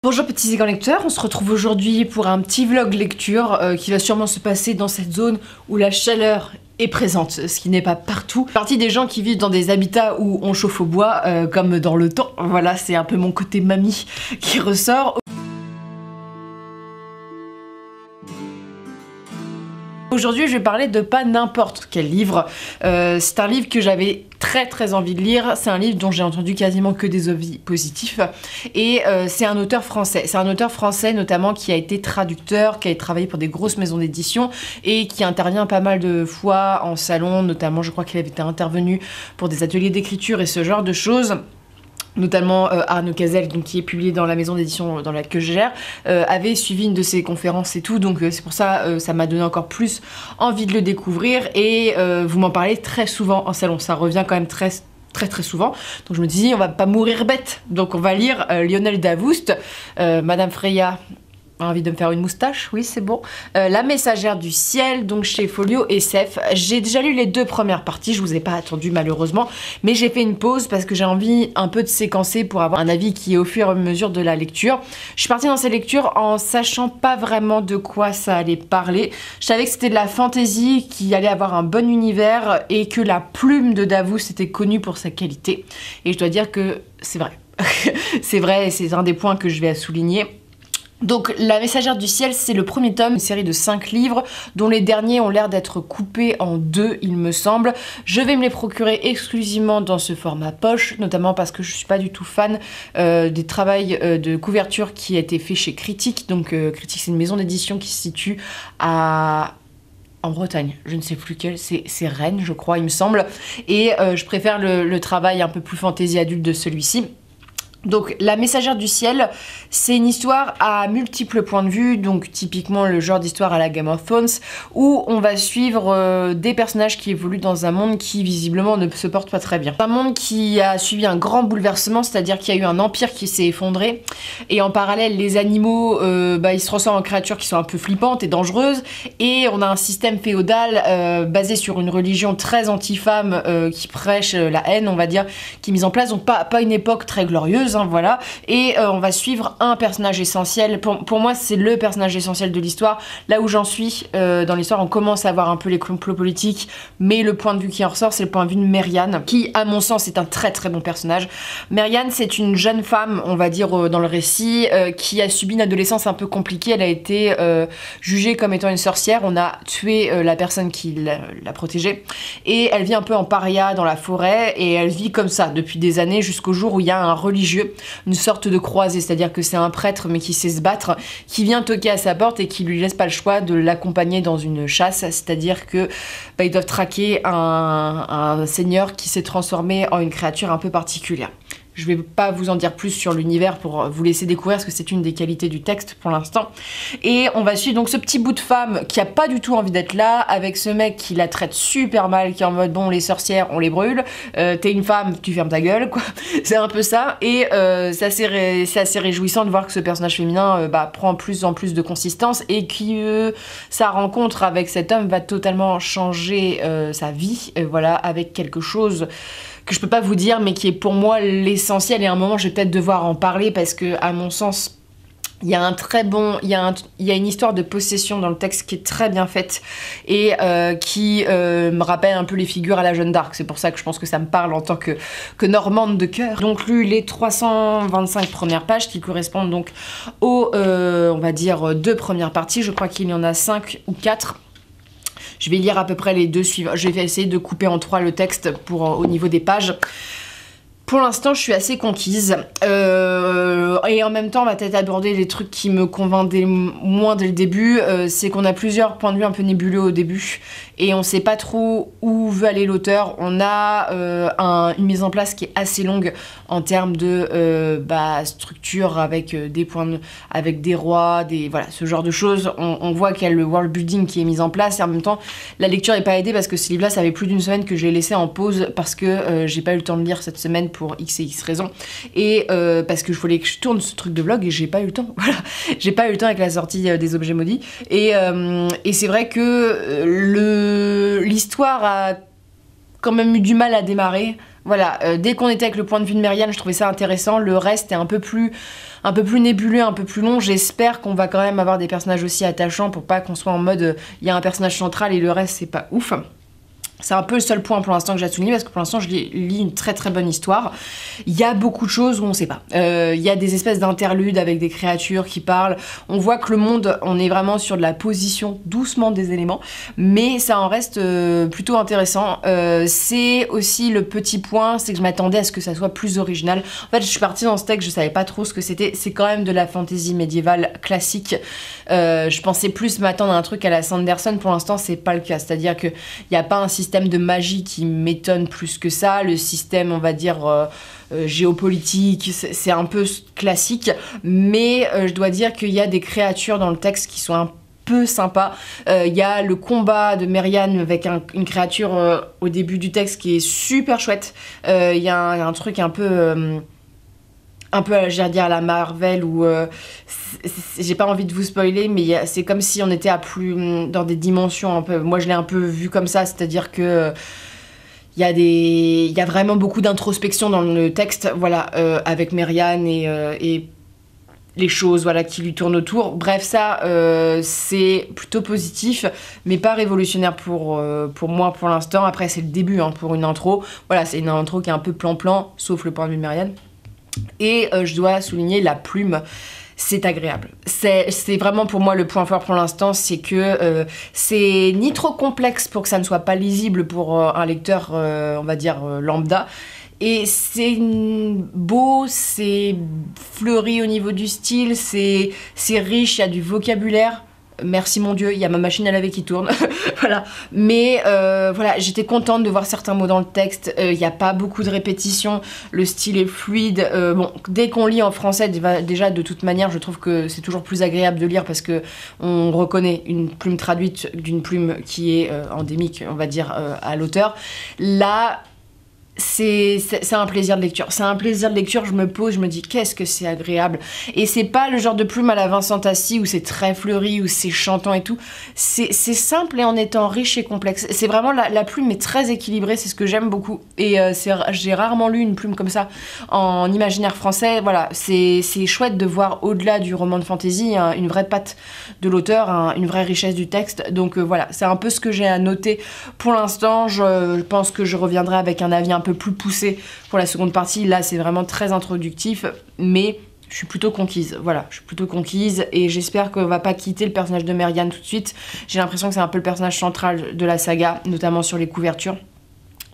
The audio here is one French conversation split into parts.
Bonjour petits et grands lecteurs, on se retrouve aujourd'hui pour un petit vlog lecture qui va sûrement se passer dans cette zone où la chaleur est présente, ce qui n'est pas partout. Partie des gens qui vivent dans des habitats où on chauffe au bois, comme dans le temps. Voilà, c'est un peu mon côté mamie qui ressort. Aujourd'hui, je vais parler de pas n'importe quel livre. C'est un livre que j'avais très envie de lire. C'est un livre dont j'ai entendu quasiment que des avis positifs. Et c'est un auteur français. C'est un auteur français notamment qui a été traducteur, qui a travaillé pour des grosses maisons d'édition et qui intervient pas mal de fois en salon. Notamment, je crois qu'il avait été intervenu pour des ateliers d'écriture et ce genre de choses. Notamment Arnaud Cazel, donc, qui est publié dans la maison d'édition dans laquelle je gère, avait suivi une de ses conférences et tout, donc c'est pour ça ça m'a donné encore plus envie de le découvrir et vous m'en parlez très souvent en salon, ça revient quand même très souvent, donc je me dis on va pas mourir bête, donc on va lire Lionel Davoust, Madame Freya a envie de me faire une moustache, oui c'est bon. La messagère du ciel, donc chez Folio SF. J'ai déjà lu les deux premières parties, je vous ai pas attendu malheureusement, mais j'ai fait une pause parce que j'ai envie un peu de séquencer pour avoir un avis qui est au fur et à mesure de la lecture. Je suis partie dans ces lectures en sachant pas vraiment de quoi ça allait parler. Je savais que c'était de la fantasy, qu'il allait avoir un bon univers et que la plume de Davoust était connue pour sa qualité. Et je dois dire que c'est vrai. C'est vrai et c'est un des points que je vais souligner. Donc La messagère du ciel, c'est le premier tome, une série de 5 livres dont les derniers ont l'air d'être coupés en 2 il me semble. Je vais me les procurer exclusivement dans ce format poche, notamment parce que je suis pas du tout fan des travaux de couverture qui a été fait chez Critique. Donc Critique, c'est une maison d'édition qui se situe en Bretagne, je ne sais plus quelle, c'est Rennes je crois il me semble. Et je préfère le travail un peu plus fantaisie adulte de celui-ci. Donc La messagère du ciel, c'est une histoire à multiples points de vue, donc typiquement le genre d'histoire à la Game of Thrones, où on va suivre des personnages qui évoluent dans un monde qui visiblement ne se porte pas très bien. Un monde qui a suivi un grand bouleversement, c'est-à-dire qu'il y a eu un empire qui s'est effondré, et en parallèle les animaux, ils se transforment en créatures qui sont un peu flippantes et dangereuses, et on a un système féodal basé sur une religion très anti-femme qui prêche la haine, on va dire, qui est mise en place, donc pas une époque très glorieuse. Voilà, et on va suivre un personnage essentiel. Pour moi, c'est le personnage essentiel de l'histoire. Là où j'en suis dans l'histoire, on commence à voir un peu les complots politiques, mais le point de vue qui en ressort, c'est le point de vue de Mériane, qui, à mon sens, est un très bon personnage. Mériane, c'est une jeune femme, on va dire, dans le récit, qui a subi une adolescence un peu compliquée. Elle a été jugée comme étant une sorcière. On a tué la personne qui l'a protégée, et elle vit un peu en paria dans la forêt, et elle vit comme ça depuis des années, jusqu'au jour où il y a un religieux, une sorte de croisé, c'est-à-dire que c'est un prêtre mais qui sait se battre, qui vient toquer à sa porte et qui lui laisse pas le choix de l'accompagner dans une chasse, c'est-à-dire que ils doivent traquer un seigneur qui s'est transformé en une créature un peu particulière. Je vais pas vous en dire plus sur l'univers pour vous laisser découvrir parce que c'est une des qualités du texte pour l'instant. Et on va suivre donc ce petit bout de femme qui a pas du tout envie d'être là, avec ce mec qui la traite super mal, qui est en mode bon les sorcières on les brûle, t'es une femme, tu fermes ta gueule quoi. C'est un peu ça. Et c'est assez réjouissant de voir que ce personnage féminin prend plus en plus de consistance et que sa rencontre avec cet homme va totalement changer sa vie, voilà, avec quelque chose que je peux pas vous dire mais qui est pour moi l'essentiel, et à un moment je vais peut-être devoir en parler parce que à mon sens il y a une histoire de possession dans le texte qui est très bien faite et qui me rappelle un peu les figures à la Jeanne d'Arc. C'est pour ça que je pense que ça me parle en tant que normande de cœur. Donc lu les 325 premières pages qui correspondent donc aux on va dire 2 premières parties. Je crois qu'il y en a 5 ou 4. Je vais lire à peu près les 2 suivants. Je vais essayer de couper en 3 le texte au niveau des pages. Pour l'instant, je suis assez conquise. Et en même temps, on va peut-être aborder les trucs qui me convaincaient moins dès le début. C'est qu'on a plusieurs points de vue un peu nébuleux au début. Et on sait pas trop où veut aller l'auteur. On a une mise en place qui est assez longue en termes de structure avec avec des rois, voilà, ce genre de choses. On voit qu'il y a le world building qui est mis en place. Et en même temps, la lecture n'est pas aidée parce que ce livre-là, ça fait plus d'une semaine que j'ai laissé en pause parce que j'ai pas eu le temps de lire cette semaine pour X et X raisons, et parce que je voulais que je tourne ce truc de vlog et j'ai pas eu le temps, voilà, j'ai pas eu le temps avec la sortie des objets maudits, et c'est vrai que l'histoire a quand même eu du mal à démarrer, voilà, dès qu'on était avec le point de vue de Mériane, je trouvais ça intéressant, le reste est un peu plus un peu plus nébuleux, un peu plus long. J'espère qu'on va quand même avoir des personnages aussi attachants pour pas qu'on soit en mode il y a un personnage central et le reste c'est pas ouf. C'est un peu le seul point pour l'instant que j'ai à souligner parce que pour l'instant je lis une très très bonne histoire. Il y a beaucoup de choses où on sait pas. Il y a des espèces d'interludes avec des créatures qui parlent. On voit que le monde, on est vraiment sur de la position doucement des éléments, mais ça en reste plutôt intéressant. C'est aussi le petit point, c'est que je m'attendais à ce que ça soit plus original. En fait, je suis partie dans ce texte, je savais pas trop ce que c'était. C'est quand même de la fantasy médiévale classique. Je pensais plus m'attendre à un truc à la Sanderson. Pour l'instant, c'est pas le cas. C'est-à-dire que il y a pas un système de magie qui m'étonne plus que ça, le système on va dire géopolitique, c'est un peu classique, mais je dois dire qu'il y a des créatures dans le texte qui sont un peu sympas. Il y a le combat de Merian avec une créature au début du texte qui est super chouette. Il y a un truc un peu j'allais dire à la Marvel où j'ai pas envie de vous spoiler, mais c'est comme si on était dans des dimensions un peu, moi je l'ai un peu vu comme ça, c'est-à-dire que il y a vraiment beaucoup d'introspection dans le texte, voilà, avec Merian et les choses voilà qui lui tournent autour. Bref, ça c'est plutôt positif mais pas révolutionnaire pour moi pour l'instant. Après c'est le début hein, pour une intro, voilà, c'est une intro qui est un peu plan-plan sauf le point de vue de Merian. Et je dois souligner la plume, c'est agréable. C'est vraiment pour moi le point fort pour l'instant, c'est que c'est ni trop complexe pour que ça ne soit pas lisible pour un lecteur, on va dire, lambda. Et c'est beau, c'est fleuri au niveau du style, c'est riche, il y a du vocabulaire. Merci mon Dieu, il y a ma machine à laver qui tourne. Voilà. Mais voilà, j'étais contente de voir certains mots dans le texte. Il n'y a pas beaucoup de répétitions. Le style est fluide. Bon, dès qu'on lit en français, déjà de toute manière, je trouve que c'est toujours plus agréable de lire parce que on reconnaît une plume traduite d'une plume qui est endémique, on va dire, à l'auteur. Là, c'est un plaisir de lecture. C'est un plaisir de lecture, je me pose, je me dis qu'est-ce que c'est agréable. Et c'est pas le genre de plume à la Vincent Tassi où c'est très fleuri, où c'est chantant et tout. C'est simple et en étant riche et complexe. C'est vraiment, la plume est très équilibrée, c'est ce que j'aime beaucoup. Et j'ai rarement lu une plume comme ça en imaginaire français. Voilà, c'est chouette de voir au-delà du roman de fantasy une vraie patte de l'auteur, une vraie richesse du texte. Donc voilà, c'est un peu ce que j'ai à noter pour l'instant. Je pense que je reviendrai avec un avis un peu plus poussé pour la seconde partie. Là c'est vraiment très introductif mais je suis plutôt conquise, voilà, je suis plutôt conquise et j'espère qu'on va pas quitter le personnage de Merian tout de suite. J'ai l'impression que c'est un peu le personnage central de la saga, notamment sur les couvertures,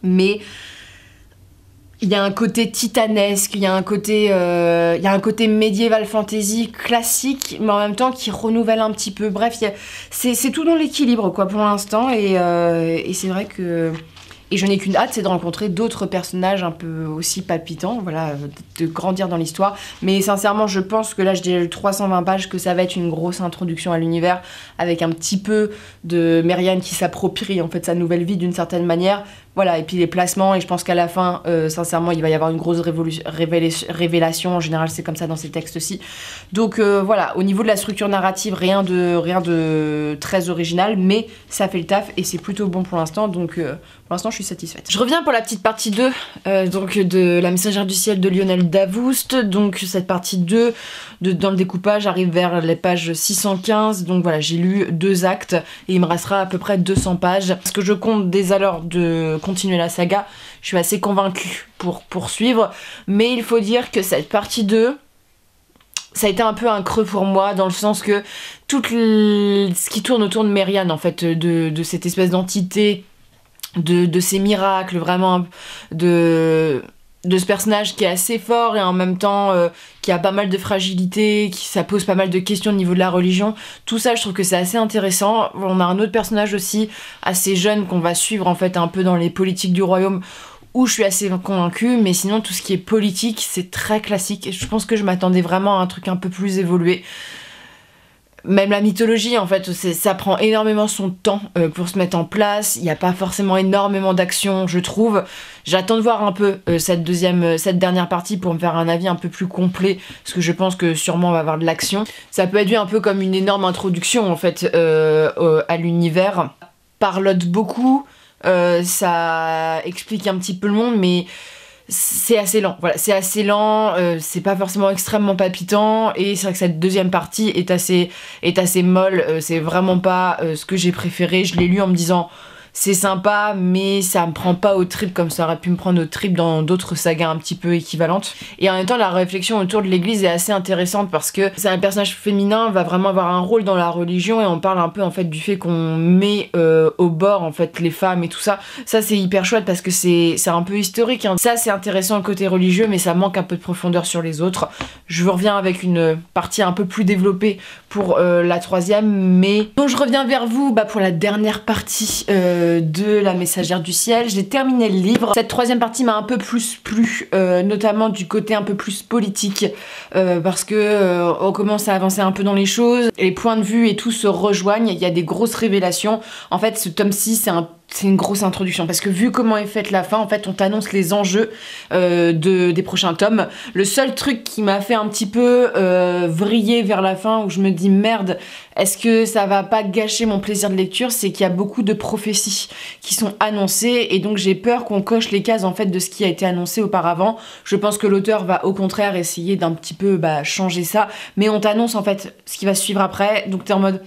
mais il y a un côté titanesque, il y a un côté médiéval fantasy classique, mais en même temps qui renouvelle un petit peu. Bref, c'est tout dans l'équilibre quoi pour l'instant et c'est vrai que et je n'ai qu'une hâte, c'est de rencontrer d'autres personnages un peu aussi palpitants, voilà, de grandir dans l'histoire. Mais sincèrement, je pense que là, je dirais 320 pages, que ça va être une grosse introduction à l'univers, avec un petit peu de Merian qui s'approprie en fait sa nouvelle vie d'une certaine manière. Voilà, et puis les placements, et je pense qu'à la fin, sincèrement, il va y avoir une grosse révélation. En général, c'est comme ça dans ces textes aussi. Donc voilà, au niveau de la structure narrative, rien de très original, mais ça fait le taf et c'est plutôt bon pour l'instant. Donc pour l'instant, je suis satisfaite. Je reviens pour la petite partie 2 donc de La Messagère du Ciel de Lionel Davoust. Donc cette partie 2, dans le découpage, arrive vers les pages 615. Donc voilà, j'ai lu 2 actes et il me restera à peu près 200 pages. Parce que je compte dès alors de continuer la saga, je suis assez convaincue pour poursuivre, mais il faut dire que cette partie 2, ça a été un peu un creux pour moi, dans le sens que ce qui tourne autour de Merian, en fait, de cette espèce d'entité, de ces miracles, vraiment, de ce personnage qui est assez fort et en même temps qui a pas mal de fragilité, ça pose pas mal de questions au niveau de la religion. Tout ça, je trouve que c'est assez intéressant. On a un autre personnage aussi, assez jeune, qu'on va suivre en fait un peu dans les politiques du royaume, où je suis assez convaincue, mais sinon tout ce qui est politique, c'est très classique. Et je pense que je m'attendais vraiment à un truc un peu plus évolué. Même la mythologie, en fait, ça prend énormément son temps pour se mettre en place. Il n'y a pas forcément énormément d'action, je trouve. J'attends de voir un peu cette dernière partie pour me faire un avis un peu plus complet, parce que je pense que sûrement on va avoir de l'action. Ça peut être vu un peu comme une énorme introduction, en fait, à l'univers. Parlote beaucoup, ça explique un petit peu le monde, mais c'est assez lent, voilà, c'est assez lent, c'est pas forcément extrêmement palpitant, et c'est vrai que cette deuxième partie est assez molle, c'est vraiment pas ce que j'ai préféré. Je l'ai lu en me disant c'est sympa, mais ça me prend pas aux tripes comme ça aurait pu me prendre aux tripes dans d'autres sagas un petit peu équivalentes. Et en même temps, la réflexion autour de l'église est assez intéressante parce que c'est un personnage féminin, va vraiment avoir un rôle dans la religion, et on parle un peu en fait du fait qu'on met au bord en fait les femmes et tout ça. Ça c'est hyper chouette parce que c'est un peu historique, hein. Ça c'est intéressant le côté religieux, mais ça manque un peu de profondeur sur les autres. Je vous reviens avec une partie un peu plus développée pour la troisième, mais donc je reviens vers vous pour la dernière partie de La Messagère du Ciel. J'ai terminé le livre. Cette troisième partie m'a un peu plus plu, notamment du côté un peu plus politique, parce que on commence à avancer un peu dans les choses, les points de vue et tout se rejoignent, il y a des grosses révélations. En fait, ce tome 6, c'est une grosse introduction parce que vu comment est faite la fin, en fait on t'annonce les enjeux des prochains tomes. Le seul truc qui m'a fait un petit peu vriller vers la fin, où je me dis merde, est-ce que ça va pas gâcher mon plaisir de lecture, c'est qu'il y a beaucoup de prophéties qui sont annoncées, et donc j'ai peur qu'on coche les cases en fait de ce qui a été annoncé auparavant. Je pense que l'auteur va au contraire essayer d'un petit peu changer ça, mais on t'annonce en fait ce qui va suivre après, donc t'es en mode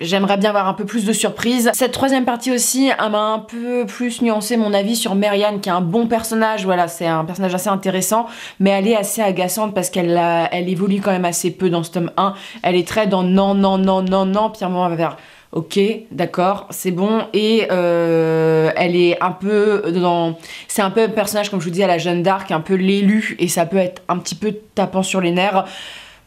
j'aimerais bien avoir un peu plus de surprise. Cette troisième partie aussi m'a un peu plus nuancé mon avis sur Marianne, qui est un bon personnage. Voilà, c'est un personnage assez intéressant, mais elle est assez agaçante parce elle évolue quand même assez peu dans ce tome 1. Elle est très dans non, non, non, non, non, puis à un moment elle va faire ok, d'accord, c'est bon, et elle est un peu dans... C'est un peu un personnage, comme je vous dis, à la Jeanne d'Arc, un peu l'élu, et ça peut être un petit peu tapant sur les nerfs.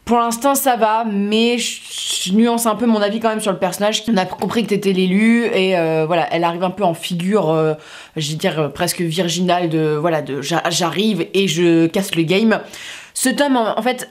Pour l'instant ça va, mais je nuance un peu mon avis quand même sur le personnage. On a compris que t'étais l'élu, et voilà, elle arrive un peu en figure, je vais dire presque virginale, de j'arrive et je casse le game. Ce tome, en fait,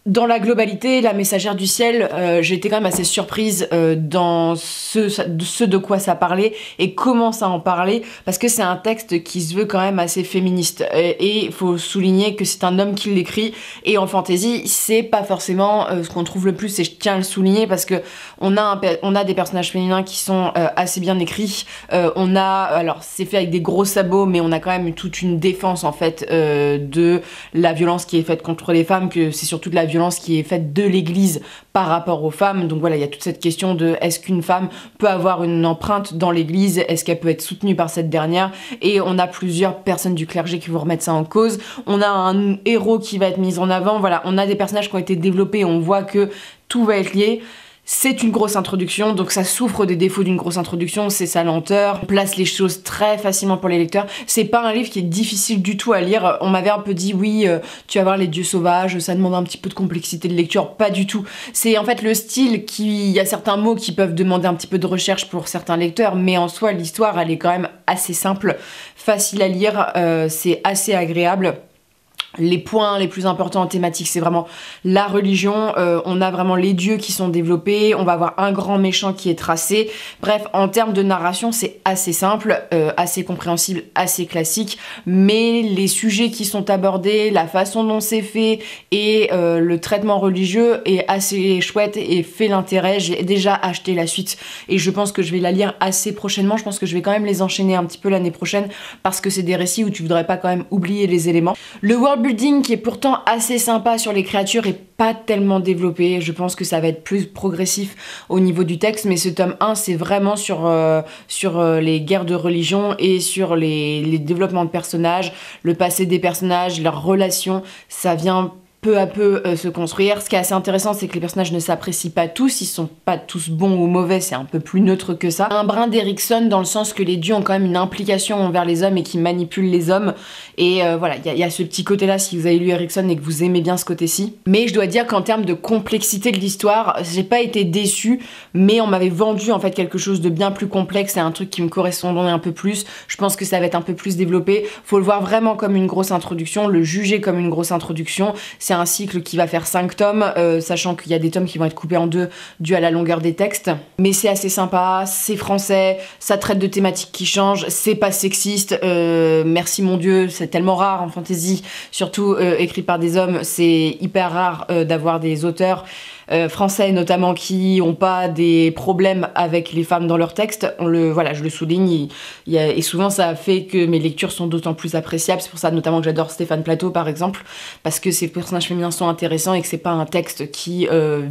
dans la globalité, La Messagère du Ciel, j'ai été quand même assez surprise dans ce de quoi ça parlait et comment ça en parlait, parce que c'est un texte qui se veut quand même assez féministe, et il faut souligner que c'est un homme qui l'écrit, et en fantasy c'est pas forcément ce qu'on trouve le plus, et je tiens à le souligner parce que on a des personnages féminins qui sont assez bien écrits, alors c'est fait avec des gros sabots, mais on a quand même toute une défense en fait de la violence qui est faite contre les femmes, que c'est surtout de la violence qui est faite de l'église par rapport aux femmes. Donc voilà, il y a toute cette question de est-ce qu'une femme peut avoir une empreinte dans l'église, est-ce qu'elle peut être soutenue par cette dernière, et on a plusieurs personnes du clergé qui vont remettre ça en cause. On a un héros qui va être mis en avant, voilà, on a des personnages qui ont été développés, on voit que tout va être lié. C'est une grosse introduction, donc ça souffre des défauts d'une grosse introduction, c'est sa lenteur, on place les choses très facilement pour les lecteurs. C'est pas un livre qui est difficile du tout à lire. On m'avait un peu dit oui, tu vas voir les dieux sauvages, ça demande un petit peu de complexité de lecture, pas du tout. C'est en fait le style il y a certains mots qui peuvent demander un petit peu de recherche pour certains lecteurs, mais en soi l'histoire elle est quand même assez simple, facile à lire, c'est assez agréable. Les points les plus importants en thématique, c'est vraiment la religion, on a vraiment les dieux qui sont développés, on va avoir un grand méchant qui est tracé. Bref, en termes de narration, c'est assez simple, assez compréhensible, assez classique, mais les sujets qui sont abordés, la façon dont c'est fait et le traitement religieux est assez chouette et fait l'intérêt. J'ai déjà acheté la suite et je pense que je vais la lire assez prochainement. Je pense que je vais quand même les enchaîner un petit peu l'année prochaine parce que c'est des récits où tu voudrais pas quand même oublier les éléments. Le world building qui est pourtant assez sympa sur les créatures est pas tellement développé, je pense que ça va être plus progressif au niveau du texte, mais ce tome 1 c'est vraiment sur les guerres de religion et sur les développements de personnages, le passé des personnages, leurs relations, ça vient peu à peu se construire. Ce qui est assez intéressant, c'est que les personnages ne s'apprécient pas tous, ils sont pas tous bons ou mauvais, c'est un peu plus neutre que ça. Un brin d'Erikson dans le sens que les dieux ont quand même une implication envers les hommes et qui manipulent les hommes, et voilà, il y a ce petit côté là si vous avez lu Erikson et que vous aimez bien ce côté-ci. Mais je dois dire qu'en termes de complexité de l'histoire, j'ai pas été déçue, mais on m'avait vendu en fait quelque chose de bien plus complexe et un truc qui me correspondait un peu plus. Je pense que ça va être un peu plus développé, faut le voir vraiment comme une grosse introduction, le juger comme une grosse introduction. C'est un cycle qui va faire 5 tomes, sachant qu'il y a des tomes qui vont être coupés en deux dû à la longueur des textes. Mais c'est assez sympa, c'est français, ça traite de thématiques qui changent, c'est pas sexiste, merci mon Dieu, c'est tellement rare en fantasy, surtout écrit par des hommes, c'est hyper rare d'avoir des auteurs français notamment qui n'ont pas des problèmes avec les femmes dans leurs textes. Voilà, je le souligne, et souvent ça a fait que mes lectures sont d'autant plus appréciables. C'est pour ça notamment que j'adore Stéphane Plateau par exemple, parce que ces personnages féminins sont intéressants et que c'est pas un texte qui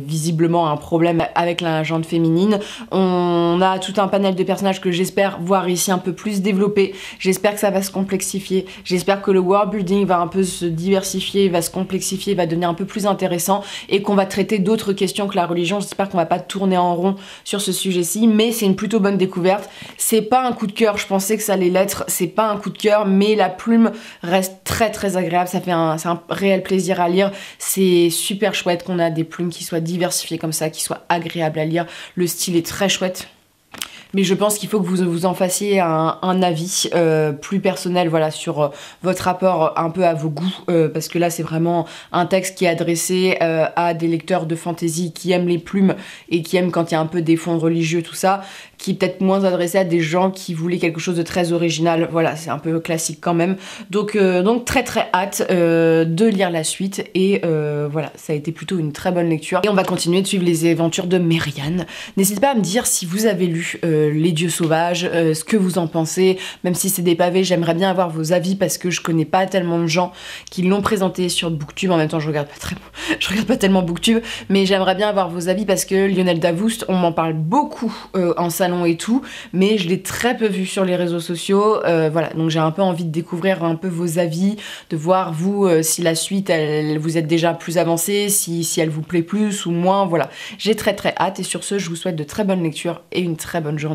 visiblement a un problème avec la gente féminine. On a tout un panel de personnages que j'espère voir ici un peu plus développé. J'espère que ça va se complexifier, j'espère que le world building va un peu se diversifier, va se complexifier, va devenir un peu plus intéressant et qu'on va traiter d'autres questions que la religion. J'espère qu'on va pas tourner en rond sur ce sujet-ci, mais c'est une plutôt bonne découverte. C'est pas un coup de cœur, je pensais que ça allait l'être, c'est pas un coup de cœur, mais la plume reste très très agréable, c'est un réel plaisir à lire. C'est super chouette qu'on a des plumes qui soient diversifiées comme ça, qui soient agréables à lire. Le style est très chouette. Mais je pense qu'il faut que vous en fassiez un avis plus personnel, voilà, sur votre rapport un peu à vos goûts, parce que là c'est vraiment un texte qui est adressé à des lecteurs de fantasy qui aiment les plumes et qui aiment quand il y a un peu des fonds religieux, tout ça, qui est peut-être moins adressé à des gens qui voulaient quelque chose de très original. Voilà, c'est un peu classique quand même. Donc très très hâte de lire la suite, et voilà, ça a été plutôt une très bonne lecture. Et on va continuer de suivre les aventures de Merian. N'hésitez pas à me dire si vous avez lu Les Dieux Sauvages, ce que vous en pensez, même si c'est des pavés, j'aimerais bien avoir vos avis parce que je connais pas tellement de gens qui l'ont présenté sur Booktube. En même temps, je regarde pas tellement Booktube, mais j'aimerais bien avoir vos avis parce que Lionel Davoust, on m'en parle beaucoup en salon et tout, mais je l'ai très peu vu sur les réseaux sociaux. Voilà, donc j'ai un peu envie de découvrir un peu vos avis, de voir vous si la suite, vous êtes déjà plus avancé, si elle vous plaît plus ou moins. Voilà, j'ai très très hâte, et sur ce, je vous souhaite de très bonnes lectures et une très bonne journée.